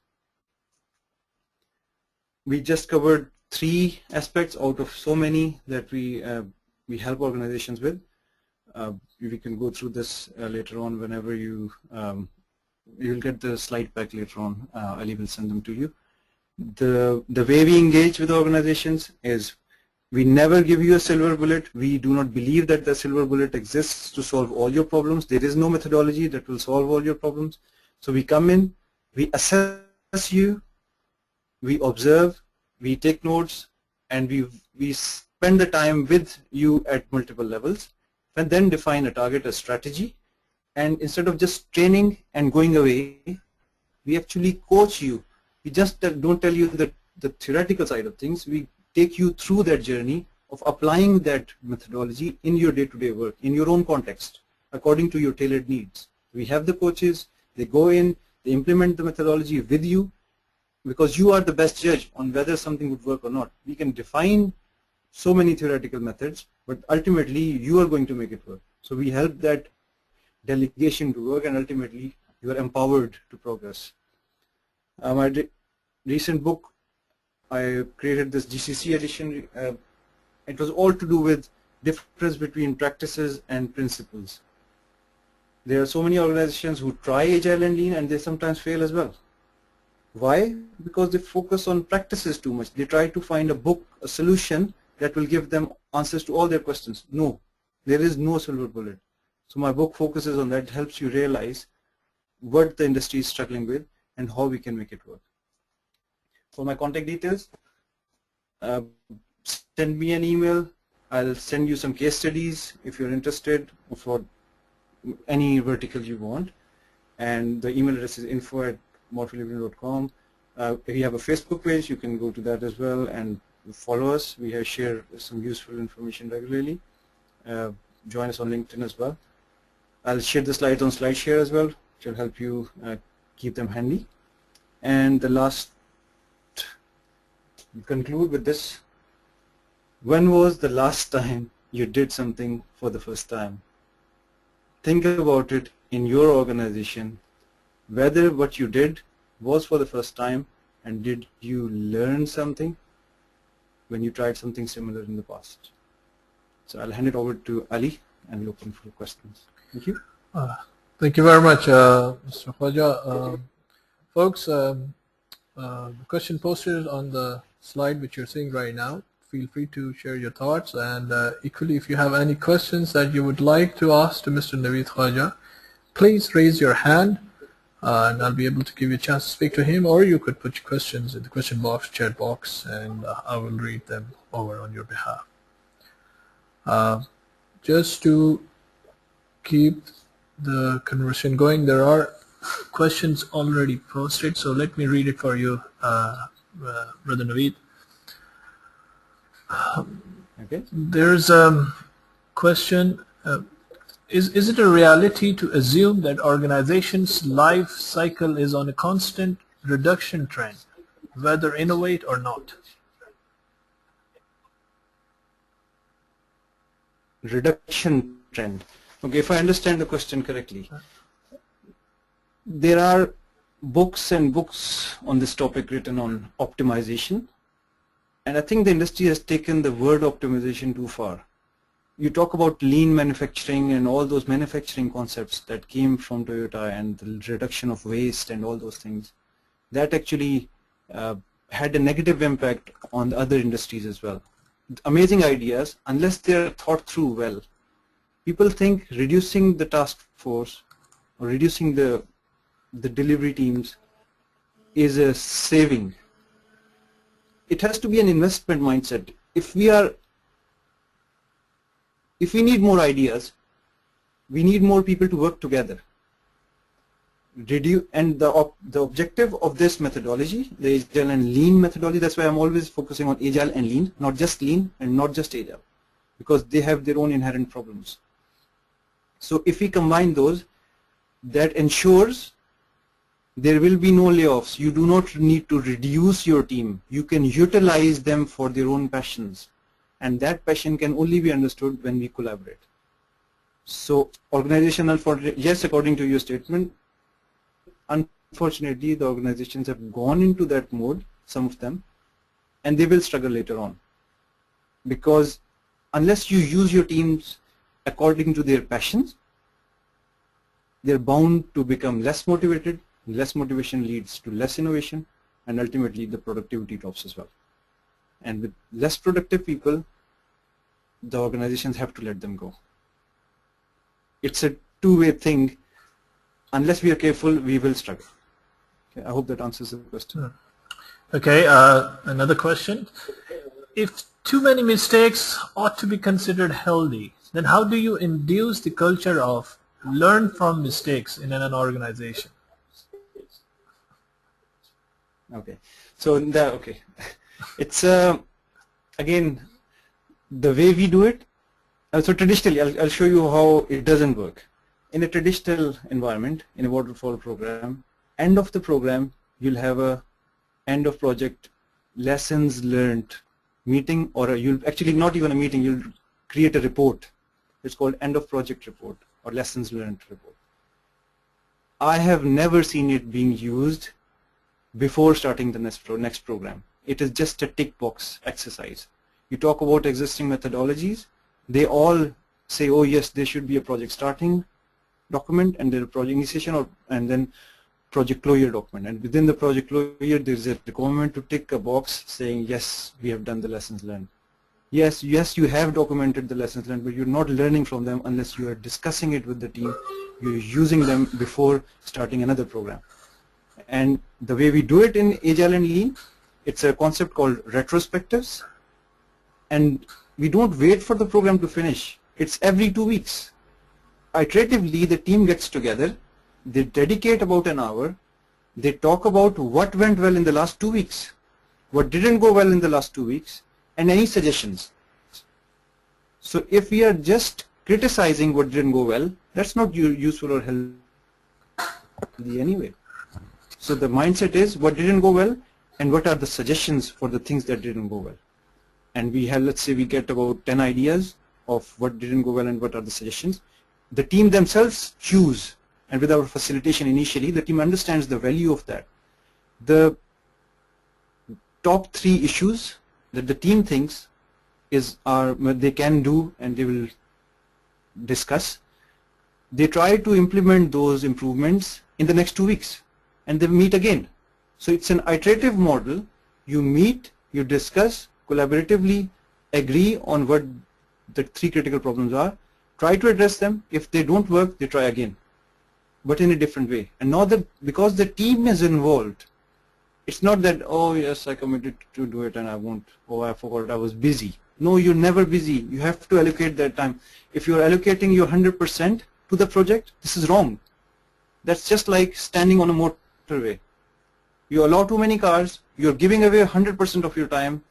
We just covered 3 aspects out of so many that we help organizations with. We can go through this later on whenever you'll get the slide pack later on. Ali will send them to you. The way we engage with organizations is we never give you a silver bullet. We do not believe that the silver bullet exists to solve all your problems. There is no methodology that will solve all your problems. So we come in, we assess you, we observe, we take notes, and we spend the time with you at multiple levels, and then define a target, a strategy, and instead of just training and going away, we actually coach you. We just don't tell you the theoretical side of things. We take you through that journey of applying that methodology in your day-to-day work, in your own context, according to your tailored needs. We have the coaches, they go in, they implement the methodology with you, because you are the best judge on whether something would work or not. We can define so many theoretical methods, but ultimately you are going to make it work. So we help that delegation to work, and ultimately you are empowered to progress. My recent book, I created this GCC edition. It was all to do with difference between practices and principles. There are so many organizations who try Agile and Lean, and they sometimes fail as well. Why? Because they focus on practices too much. They try to find a solution that will give them answers to all their questions. No, there is no silver bullet. So my book focuses on that. It helps you realize what the industry is struggling with and how we can make it work. For my contact details, send me an email. I'll send you some case studies if you're interested for any vertical you want. And the email address is info@morphing.com. We have a Facebook page. You can go to that as well and follow us. We share some useful information regularly. Join us on LinkedIn as well. I'll share the slides on SlideShare as well, which will help you keep them handy. And the last, conclude with this. When was the last time you did something for the first time? Think about it in your organization, whether what you did was for the first time, and did you learn something when you tried something similar in the past. So I'll hand it over to Ali and we'll open for questions. Thank you. Thank you very much, Mr. Khawaja. Folks, the question posted on the slide which you're seeing right now. Feel free to share your thoughts, and equally, if you have any questions that you would like to ask to Mr. Naveed Khawaja, please raise your hand and I'll be able to give you a chance to speak to him, or you could put your questions in the question box, chat box, and I will read them over on your behalf. Just to keep the conversation going, there are questions already posted, so let me read it for you, Brother Naveed. Okay. There's a question, is it a reality to assume that organizations' life cycle is on a constant reduction trend, whether innovate or not? Reduction trend. Okay, if I understand the question correctly, there are books and books on this topic written on optimization, and I think the industry has taken the word optimization too far. You talk about lean manufacturing and all those manufacturing concepts that came from Toyota and the reduction of waste and all those things, that actually had a negative impact on the other industries as well. Amazing ideas, unless they're thought through well, People think reducing the task force or reducing the delivery teams is a saving. It has to be an investment mindset. If we need more ideas, we need more people to work together. And the objective of this methodology, the agile and lean methodology, that's why I'm always focusing on agile and lean, not just lean and not just agile, because they have their own inherent problems. So if we combine those, that ensures there will be no layoffs. You do not need to reduce your team. You can utilize them for their own passions, and that passion can only be understood when we collaborate. So organizational, yes, according to your statement, unfortunately the organizations have gone into that mode, some of them, and they will struggle later on, because unless you use your teams according to their passions, they're bound to become less motivated. Less motivation leads to less innovation, and ultimately the productivity drops as well. And with less productive people, the organizations have to let them go. It's a two-way thing. Unless we are careful, we will struggle. Okay, I hope that answers the question. Okay, another question. If too many mistakes ought to be considered healthy, then how do you induce the culture of learn from mistakes in an organization? Okay, so it's again the way we do it. So traditionally, I'll show you how it doesn't work. In a traditional environment, in a waterfall program, end of the program, you'll have a end of project lessons learned meeting, or you'll actually not even a meeting, you'll create a report. It's called end of project report or lessons learned report. I have never seen it being used before starting the next program. It is just a tick box exercise. You talk about existing methodologies, they all say, oh yes, there should be a project starting document and then a project initiation, and then project closure document. And within the project closure, there is a requirement to tick a box saying, yes, we have done the lessons learned. Yes, you have documented the lessons learned, but you're not learning from them unless you are discussing it with the team. You're using them before starting another program. And the way we do it in Agile and Lean, it's a concept called retrospectives. And we don't wait for the program to finish. It's every 2 weeks. Iteratively, the team gets together, they dedicate about an hour, they talk about what went well in the last 2 weeks, what didn't go well in the last 2 weeks, and any suggestions. So if we are just criticizing what didn't go well, that's not useful or healthy anyway. So the mindset is what didn't go well and what are the suggestions for the things that didn't go well. And we have, let's say we get about 10 ideas of what didn't go well and what are the suggestions. The team themselves choose, and with our facilitation initially, the team understands the value of that. The top 3 issues that the team thinks are what they can do and they will discuss. They try to implement those improvements in the next 2 weeks and they meet again. So it's an iterative model. You meet, you discuss, collaboratively agree on what the 3 critical problems are, try to address them. If they don't work, they try again, but in a different way. And now that because the team is involved, it's not that, oh yes, I committed to do it and I won't, oh I forgot, I was busy. No, you're never busy. You have to allocate that time. If you're allocating your 100% to the project, this is wrong. That's just like standing on a motorway. You allow too many cars, you're giving away 100% of your time,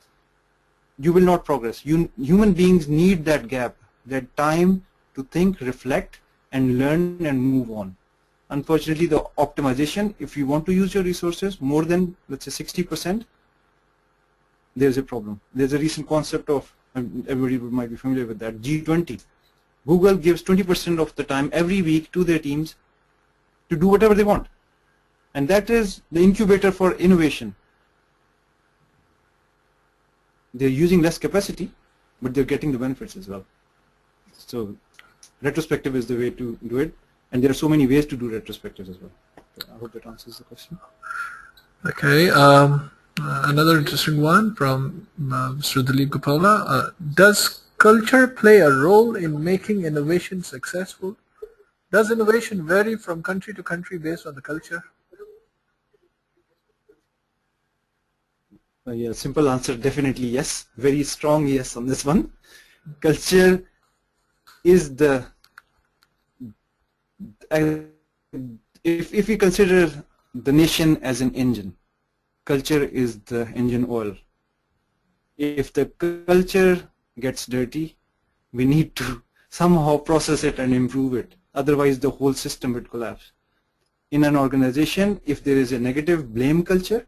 you will not progress. Human beings need that gap, that time to think, reflect, and learn and move on. Unfortunately, the optimization, if you want to use your resources more than, let's say, 60%, there's a problem. There's a recent concept of, everybody might be familiar with that, G20. Google gives 20% of the time every week to their teams to do whatever they want. And that is the incubator for innovation. They're using less capacity, but they're getting the benefits as well. So retrospective is the way to do it. And there are so many ways to do retrospectives as well. I hope that answers the question. Okay. Another interesting one from Mr. Dilip Gopola. Does culture play a role in making innovation successful? Does innovation vary from country to country based on the culture? Yeah, simple answer, definitely yes. Very strong yes on this one. Culture is the, if we consider the nation as an engine, culture is the engine oil. If the culture gets dirty, we need to somehow process it and improve it. Otherwise, the whole system would collapse. In an organization, if there is a negative blame culture,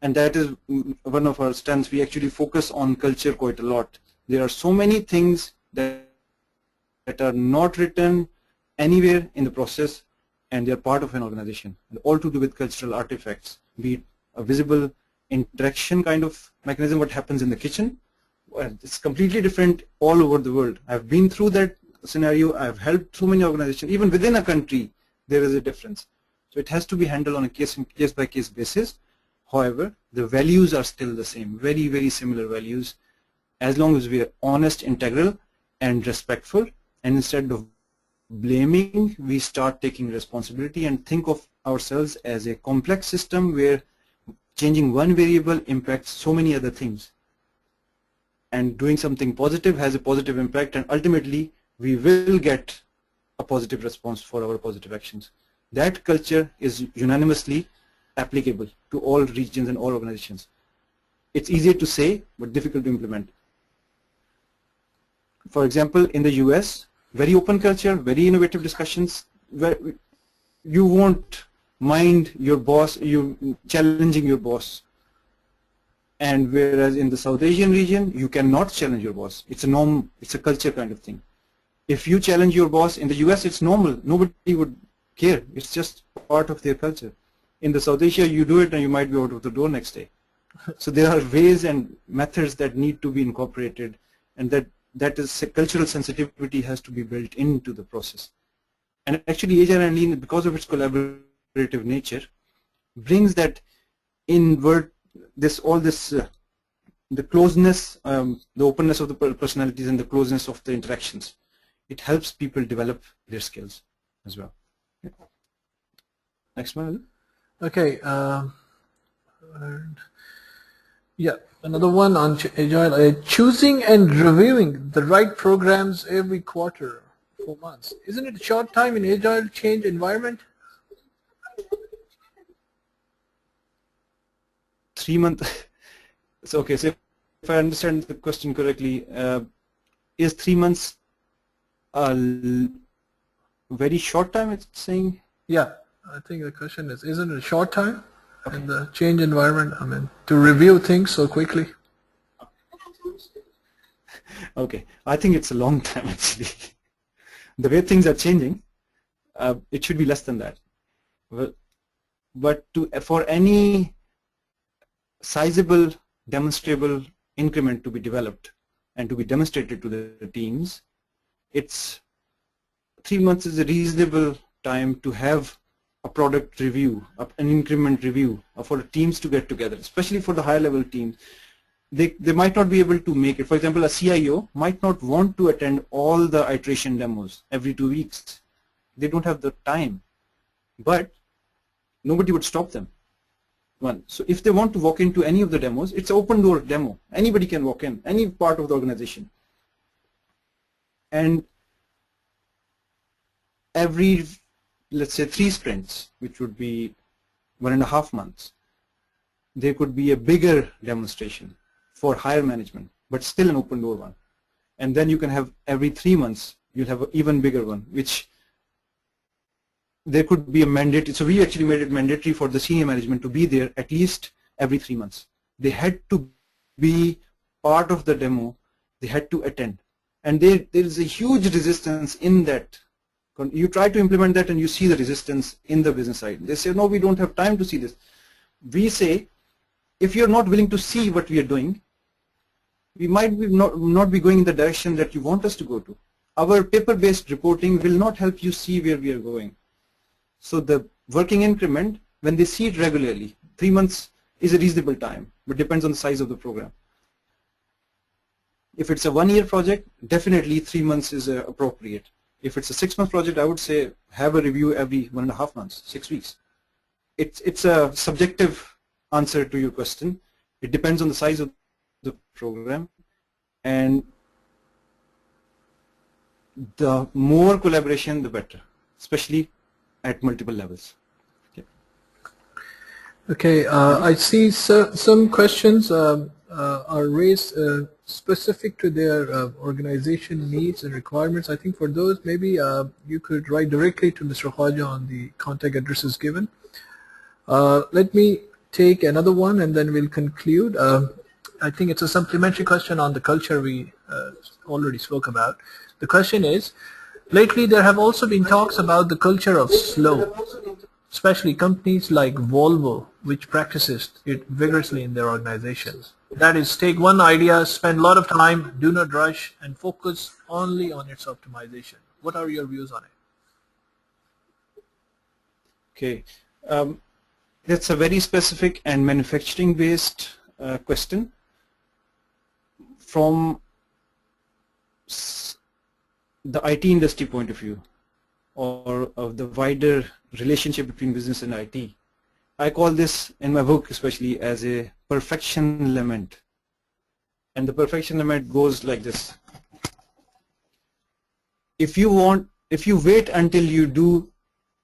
and that is one of our strengths, we actually focus on culture quite a lot. There are so many things that are not written anywhere in the process, and they are part of an organization, and all to do with cultural artifacts, be it a visible interaction kind of mechanism, what happens in the kitchen. Well, it's completely different all over the world. I've been through that scenario. I've helped so many organizations. Even within a country, there is a difference. So it has to be handled on a case by case basis. However, the values are still the same, very, very similar values, as long as we are honest, integral, and respectful. And instead of blaming, we start taking responsibility and think of ourselves as a complex system where changing one variable impacts so many other things. And doing something positive has a positive impact, and ultimately we will get a positive response for our positive actions. That culture is unanimously applicable to all regions and all organizations. It's easier to say, but difficult to implement. For example, in the US, very open culture, very innovative discussions, where you won't mind your boss, you challenging your boss. And whereas in the South Asian region, you cannot challenge your boss. It's a norm, it's a culture kind of thing. If you challenge your boss in the US, it's normal. Nobody would care. It's just part of their culture. In the South Asia, you do it and you might be out of the door next day. So there are ways and methods that need to be incorporated, and that is cultural sensitivity has to be built into the process. And actually Agile and Lean, because of its collaborative nature, brings that inward, the closeness, the openness of the personalities and the closeness of the interactions. It helps people develop their skills as well. Yeah. Next one. Okay. Yeah, another one on Agile. Choosing and reviewing the right programs every quarter, 4 months. Isn't it a short time in Agile change environment? 3 months. So okay, so if I understand the question correctly, is 3 months a very short time, it's saying? Yeah, I think the question is, isn't it a short time in the change environment? I mean, to review things so quickly. Okay, I think it's a long time actually. The way things are changing, it should be less than that. Well, but for any sizable, demonstrable increment to be developed and to be demonstrated to the teams, it's 3 months is a reasonable time to have a product review, an increment review, for the teams to get together, especially for the higher level teams. They might not be able to make it. For example, a CIO might not want to attend all the iteration demos every 2 weeks. They don't have the time, but nobody would stop them. So if they want to walk into any of the demos, it's an open door demo. Anybody can walk in, any part of the organization. And every, let's say 3 sprints, which would be 1.5 months, there could be a bigger demonstration for higher management, but still an open door one. And then you can have every 3 months, you'll have an even bigger one, which there could be a mandate. So we actually made it mandatory for the senior management to be there at least every 3 months. They had to be part of the demo. They had to attend. And there is a huge resistance in that. You try to implement that and you see the resistance in the business side. They say, no, we don't have time to see this. We say, if you're not willing to see what we are doing, we might be not be going in the direction that you want us to go to. Our paper-based reporting will not help you see where we are going. So the working increment, when they see it regularly, 3 months is a reasonable time, but depends on the size of the program. If it's a 1-year project, definitely 3 months is appropriate. If it's a 6-month project, I would say have a review every 1.5 months, 6 weeks. It's a subjective answer to your question. It depends on the size of the program, and the more collaboration, the better, especially at multiple levels. Okay, I see some questions are raised specific to their organization needs and requirements. I think for those, maybe you could write directly to Mr. Khawaja on the contact addresses given. Let me take another one and then we'll conclude. I think it's a supplementary question on the culture we already spoke about. The question is, lately there have also been talks about the culture of slow, especially companies like Volvo, which practices it vigorously in their organizations. That is, take one idea, spend a lot of time, do not rush, and focus only on its optimization. What are your views on it? Okay, that's a very specific and manufacturing-based question. From the IT industry point of view, or of the wider relationship between business and IT, I call this in my book especially as a perfection lament. And the perfection lament goes like this. If you wait until you do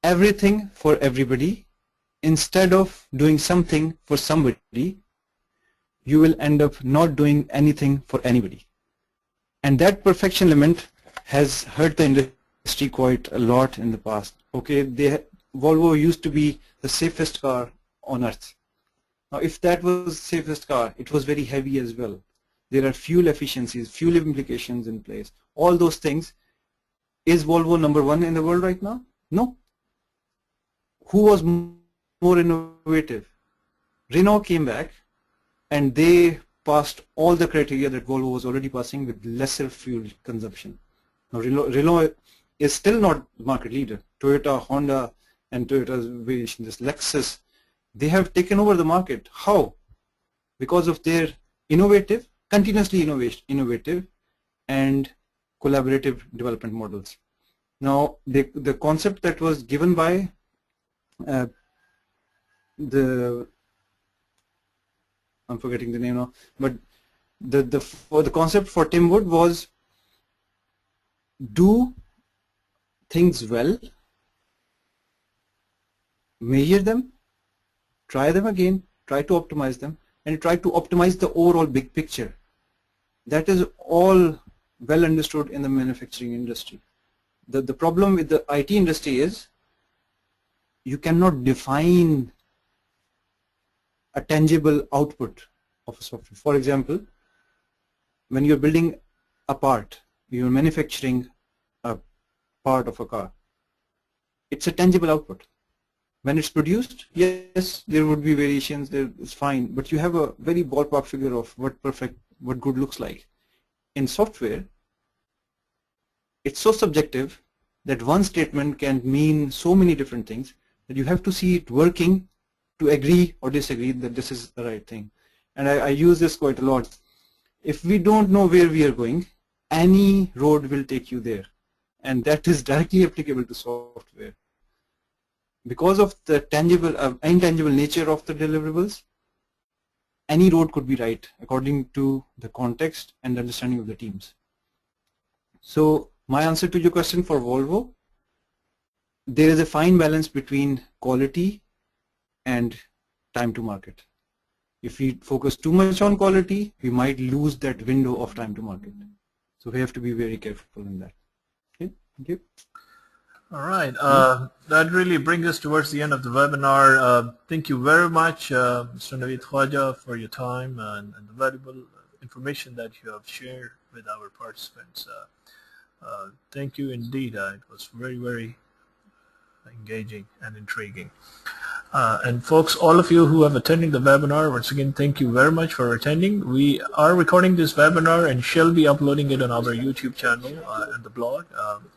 everything for everybody instead of doing something for somebody, you will end up not doing anything for anybody. And that perfection lament has hurt the industry quite a lot in the past. Okay, Volvo used to be the safest car on earth. Now, if that was the safest car, it was very heavy as well. There are fuel efficiencies, fuel implications in place, all those things. Is Volvo #1 in the world right now? No. Who was more innovative? Renault came back and they passed all the criteria that Volvo was already passing with lesser fuel consumption. Now Renault is still not market leader. Toyota, Honda, and Toyota's variation, this Lexus, they have taken over the market. How? Because of their continuously innovative and collaborative development models. Now, the concept that was given by I'm forgetting the name now, but the concept for Tim Wood was do things well, measure them, try them again, try to optimize them, and try to optimize the overall big picture. That is all well understood in the manufacturing industry. The problem with the IT industry is you cannot define a tangible output of a software. For example, when you're building a part, you're manufacturing a part of a car, it's a tangible output. When it's produced, yes, there would be variations, it's fine, but you have a very ballpark figure of what good looks like. In software, it's so subjective that one statement can mean so many different things that you have to see it working to agree or disagree that this is the right thing. And I use this quite a lot. If we don't know where we are going, any road will take you there. And that is directly applicable to software. Because of the intangible nature of the deliverables, any road could be right according to the context and understanding of the teams. So my answer to your question for Volvo, there is a fine balance between quality and time to market. If we focus too much on quality, we might lose that window of time to market. So we have to be very careful in that. Okay, thank you. All right, that really brings us towards the end of the webinar. Thank you very much, Mr. Naveed Khawaja, for your time and the valuable information that you have shared with our participants. Thank you indeed. It was very, very engaging and intriguing. And folks, all of you who have attended the webinar, once again, thank you very much for attending. We are recording this webinar and shall be uploading it on our YouTube channel and the blog.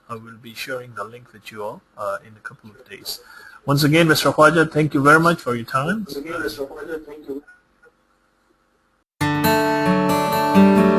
I will be sharing the link with you all in a couple of days. Once again, Mr. Khawaja, thank you very much for your time. Once again, Mr. Khawaja, thank you.